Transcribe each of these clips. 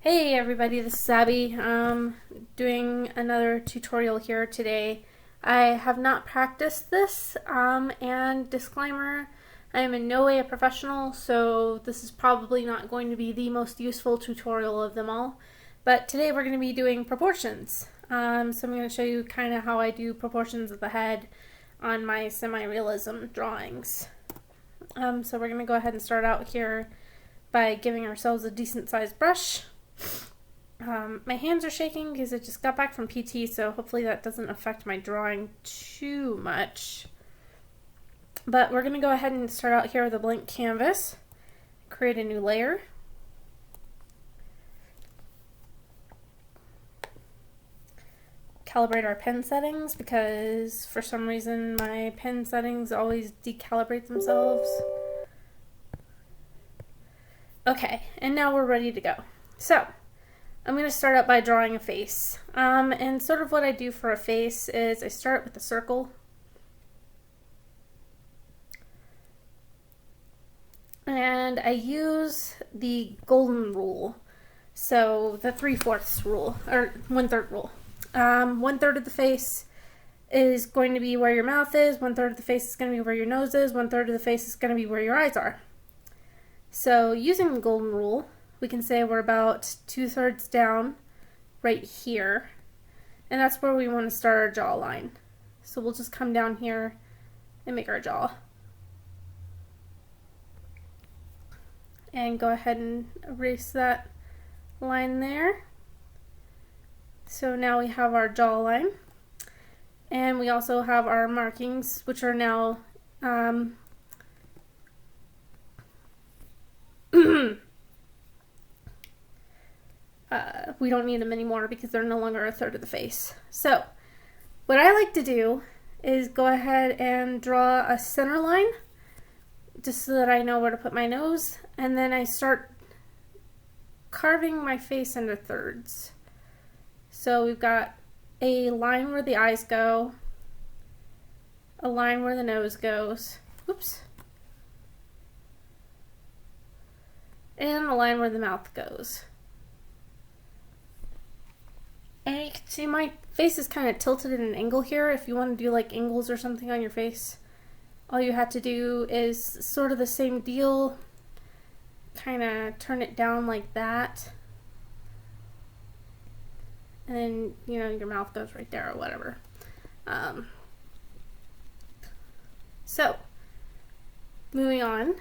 Hey everybody, this is Abby. Doing another tutorial here today. I have not practiced this, and disclaimer, I am in no way a professional, so this is probably not going to be the most useful tutorial of them all. But today we're going to be doing proportions. So I'm going to show you kind of how I do proportions of the head on my semi-realism drawings. So we're going to go ahead and start out here by giving ourselves a decent sized brush. My hands are shaking because I just got back from PT, so hopefully that doesn't affect my drawing too much. But we're going to go ahead and start out here with a blank canvas, create a new layer. Calibrate our pen settings because for some reason my pen settings always decalibrate themselves. Okay, and now we're ready to go. So, I'm going to start out by drawing a face. And sort of what I do for a face is I start with a circle. And I use the golden rule. So, the 3/4 rule, or 1/3 rule. 1/3 of the face is going to be where your mouth is, 1/3 of the face is going to be where your nose is, 1/3 of the face is going to be where your eyes are. So, using the golden rule, we can say we're about 2/3 down right here, and that's where we want to start our jawline. So we'll just come down here and make our jaw. And go ahead and erase that line there. So now we have our jawline, and we also have our markings, which are now we don't need them anymore because they're no longer 1/3 of the face. So what I like to do is go ahead and draw a center line just so that I know where to put my nose, and then I start carving my face into thirds. So we've got a line where the eyes go, a line where the nose goes, oops, and a line where the mouth goes. And you can see my face is kind of tilted at an angle here. If you want to do like angles or something on your face, all you have to do is sort of the same deal. Kind of turn it down like that. And then, you know, your mouth goes right there or whatever. So, moving on.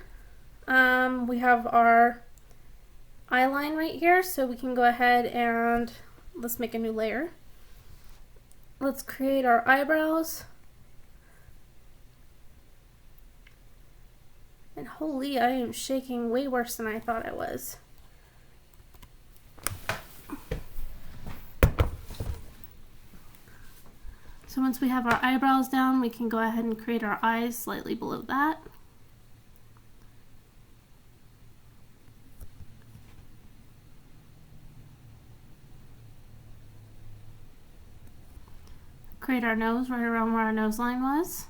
We have our eye line right here, so we can go ahead and let's make a new layer. Let's create our eyebrows. And holy, I am shaking way worse than I thought I was. So once we have our eyebrows down, we can go ahead and create our eyes slightly below that. Create our nose right around where our nose line was,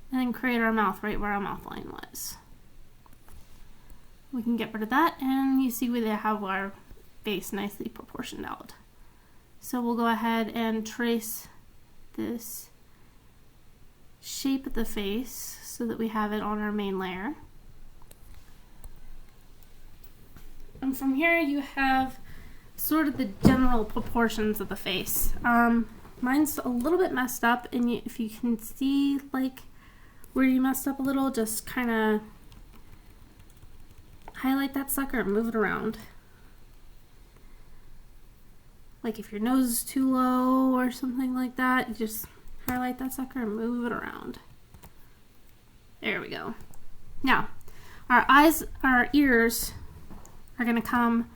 and then create our mouth right where our mouth line was. We can get rid of that, and you see we have our face nicely proportioned out. So we'll go ahead and trace this shape of the face so that we have it on our main layer. And from here you have sort of the general proportions of the face. Mine's a little bit messed up, and if you can see like where you messed up a little, just kind of highlight that sucker and move it around. Like if your nose is too low or something like that, you just highlight that sucker and move it around. There we go. Now, our eyes, our ears are going to come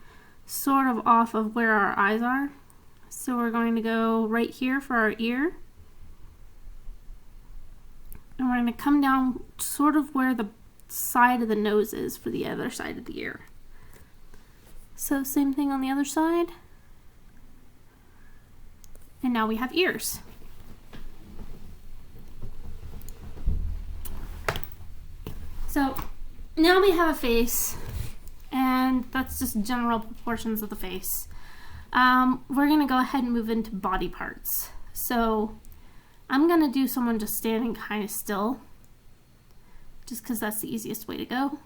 sort of off of where our eyes are. So we're going to go right here for our ear. And we're going to come down sort of where the side of the nose is for the other side of the ear. So same thing on the other side. And now we have ears. So now we have a face, and and that's just general proportions of the face. We're gonna go ahead and move into body parts. So I'm gonna do someone just standing kind of still, just because that's the easiest way to go.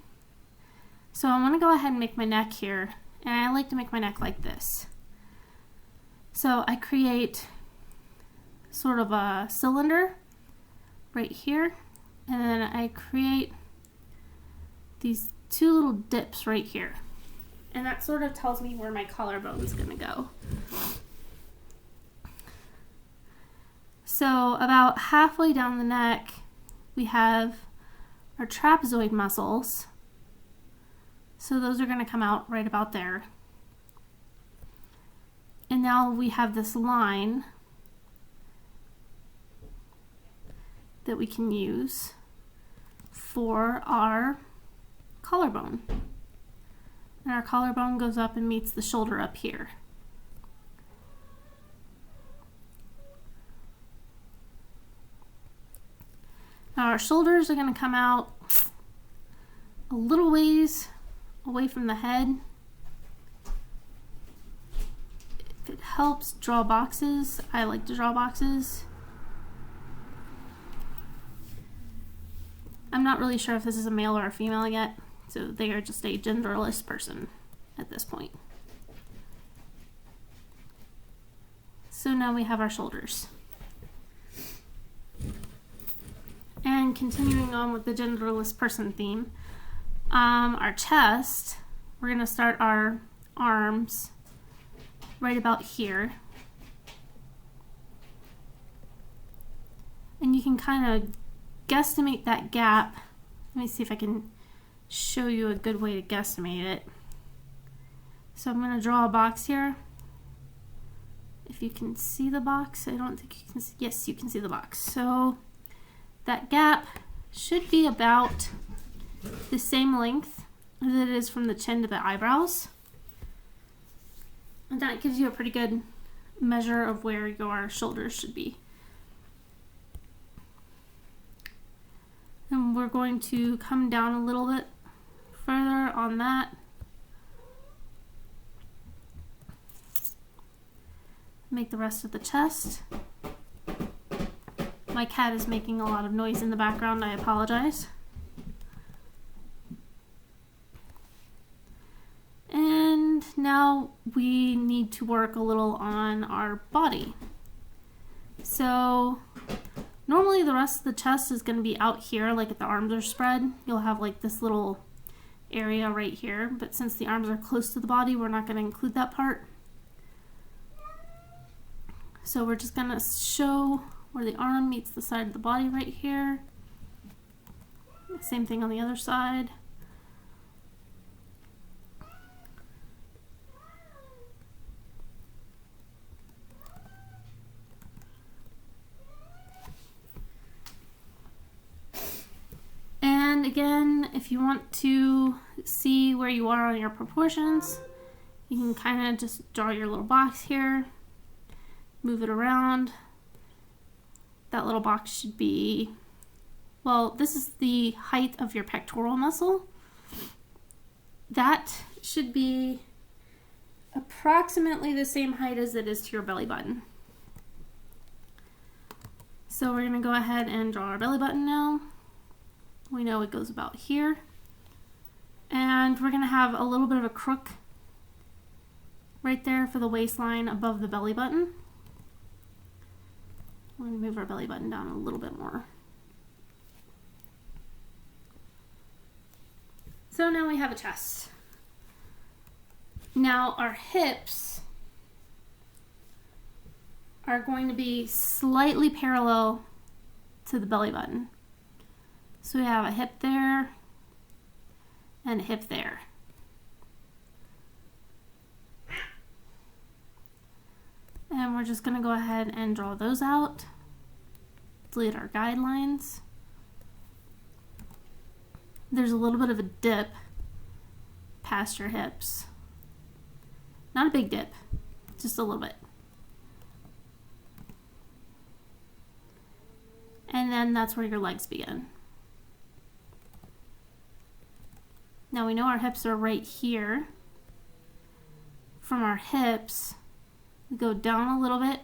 So I'm gonna go ahead and make my neck here, and I like to make my neck like this. So I create sort of a cylinder right here, and then I create these two little dips right here. And that sort of tells me where my collarbone is gonna go. So about halfway down the neck, we have our trapezoid muscles. So those are gonna come out right about there. And now we have this line that we can use for our collarbone. And our collarbone goes up and meets the shoulder up here. Now our shoulders are going to come out a little ways away from the head. If it helps draw boxes, I like to draw boxes. I'm not really sure if this is a male or a female yet, so they are just a genderless person at this point. So now we have our shoulders. And continuing on with the genderless person theme, our chest, we're going to start our arms right about here. And you can kind of guesstimate that gap. Let me see if I can show you a good way to guesstimate it. So I'm going to draw a box here. If you can see the box, I don't think you can see. Yes, you can see the box. So that gap should be about the same length as it is from the chin to the eyebrows. And that gives you a pretty good measure of where your shoulders should be. And we're going to come down a little bit further on that. Make the rest of the chest. My cat is making a lot of noise in the background, I apologize. And now we need to work a little on our body. So normally the rest of the chest is going to be out here, like if the arms are spread. You'll have like this little area right here, but since the arms are close to the body, we're not going to include that part. So we're just going to show where the arm meets the side of the body right here. Same thing on the other side. And again, if you want to see where you are on your proportions, you can kind of just draw your little box here, move it around. That little box should be, well, this is the height of your pectoral muscle. That should be approximately the same height as it is to your belly button. So we're going to go ahead and draw our belly button now. We know it goes about here. And we're going to have a little bit of a crook right there for the waistline above the belly button. We're going to move our belly button down a little bit more. So now we have a chest. Now our hips are going to be slightly parallel to the belly button. So we have a hip there and a hip there. And we're just going to go ahead and draw those out. Delete our guidelines. There's a little bit of a dip past your hips. Not a big dip, just a little bit. And then that's where your legs begin. Now we know our hips are right here. from our hips, we go down a little bit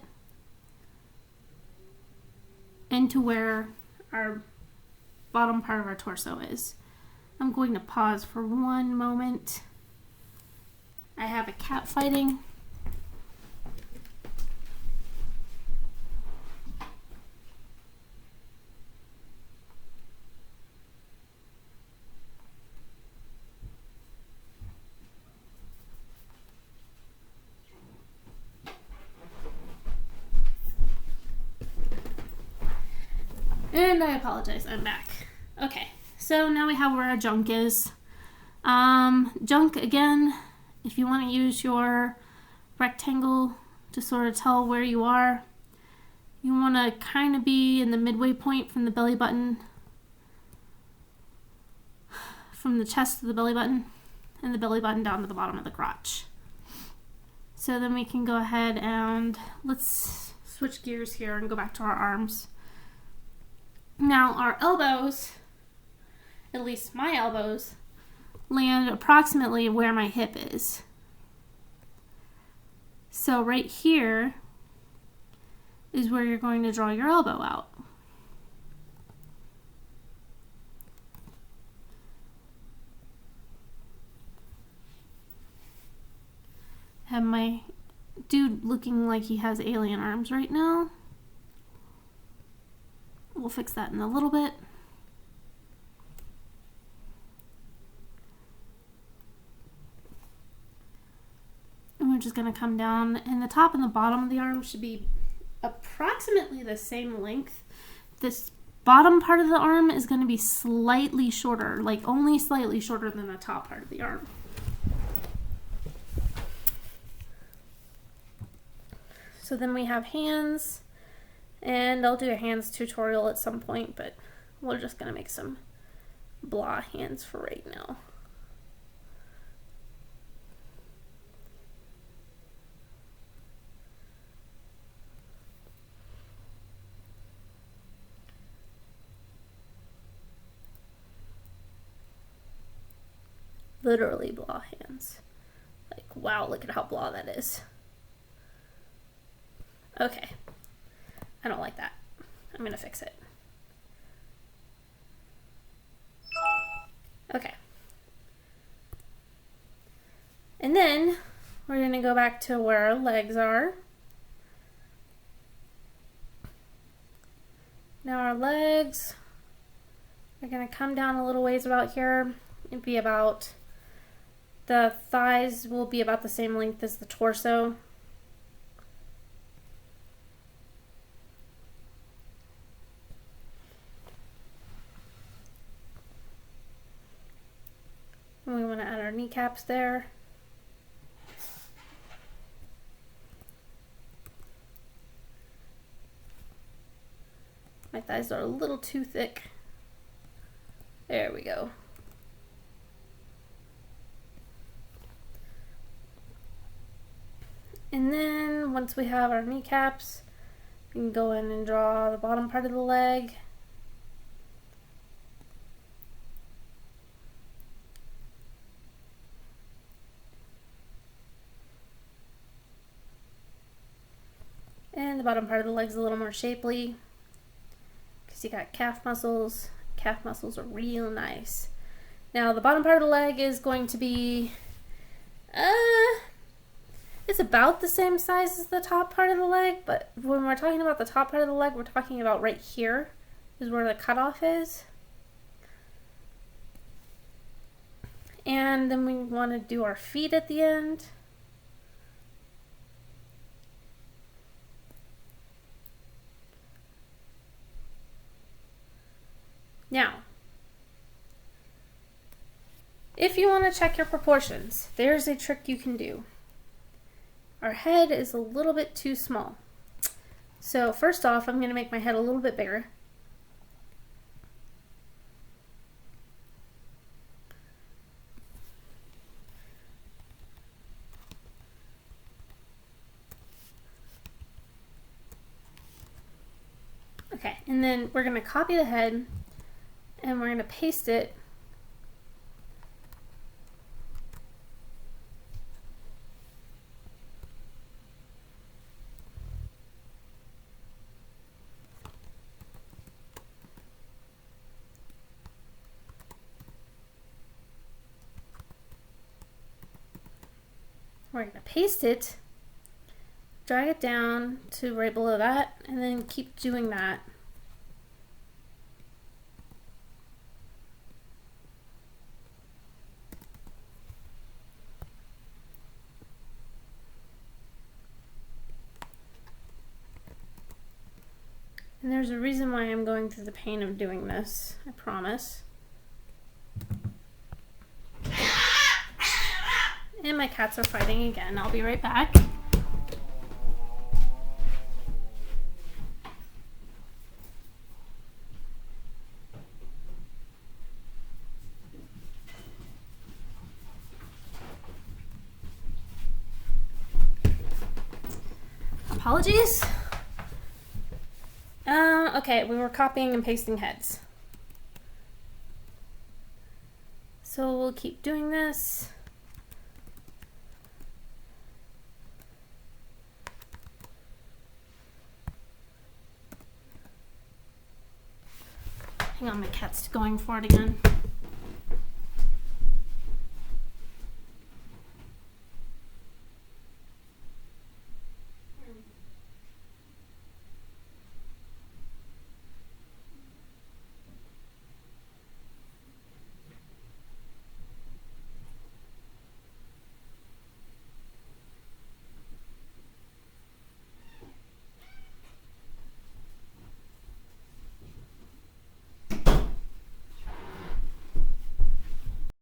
into where our bottom part of our torso is. I'm going to pause for one moment. I have a cat fighting. And I apologize, I'm back. Okay, so now we have where our junk is. Junk, again, if you want to use your rectangle to sort of tell where you are, you want to kind of be in the midway point from the belly button, from the chest to the belly button, and the belly button down to the bottom of the crotch. So then we can go ahead and let's switch gears here and go back to our arms. Now our elbows, at least my elbows, land approximately where my hip is. So right here is where you're going to draw your elbow out. Have my dude looking like he has alien arms right now. We'll fix that in a little bit. And we're just going to come down, and the top and the bottom of the arm should be approximately the same length. This bottom part of the arm is going to be slightly shorter, like only slightly shorter than the top part of the arm. So then we have hands. And I'll do a hands tutorial at some point, but we're just going to make some blah hands for right now. Literally blah hands. Like, wow, look at how blah that is. Okay. I don't like that. I'm going to fix it. Okay. And then we're going to go back to where our legs are. Now our legs are going to come down a little ways about here. It'd be about, the thighs will be about the same length as the torso. And we want to add our kneecaps there. My thighs are a little too thick. There we go. And then once we have our kneecaps, we can go in and draw the bottom part of the leg. And the bottom part of the leg is a little more shapely because you got calf muscles. Calf muscles are real nice. Now the bottom part of the leg is going to be, it's about the same size as the top part of the leg, but when we're talking about the top part of the leg, we're talking about right here is where the cutoff is. And then we want to do our feet at the end. Now, if you want to check your proportions, there's a trick you can do. Our head is a little bit too small. So first off, I'm going to make my head a little bit bigger. Okay, and then we're going to copy the head and we're going to paste it we're going to paste it, drag it down to right below that, and then keep doing that. And there's a reason why I'm going through the pain of doing this, I promise. And my cats are fighting again. I'll be right back. Apologies. Okay, we were copying and pasting heads. So we'll keep doing this. Hang on, my cat's going for it again.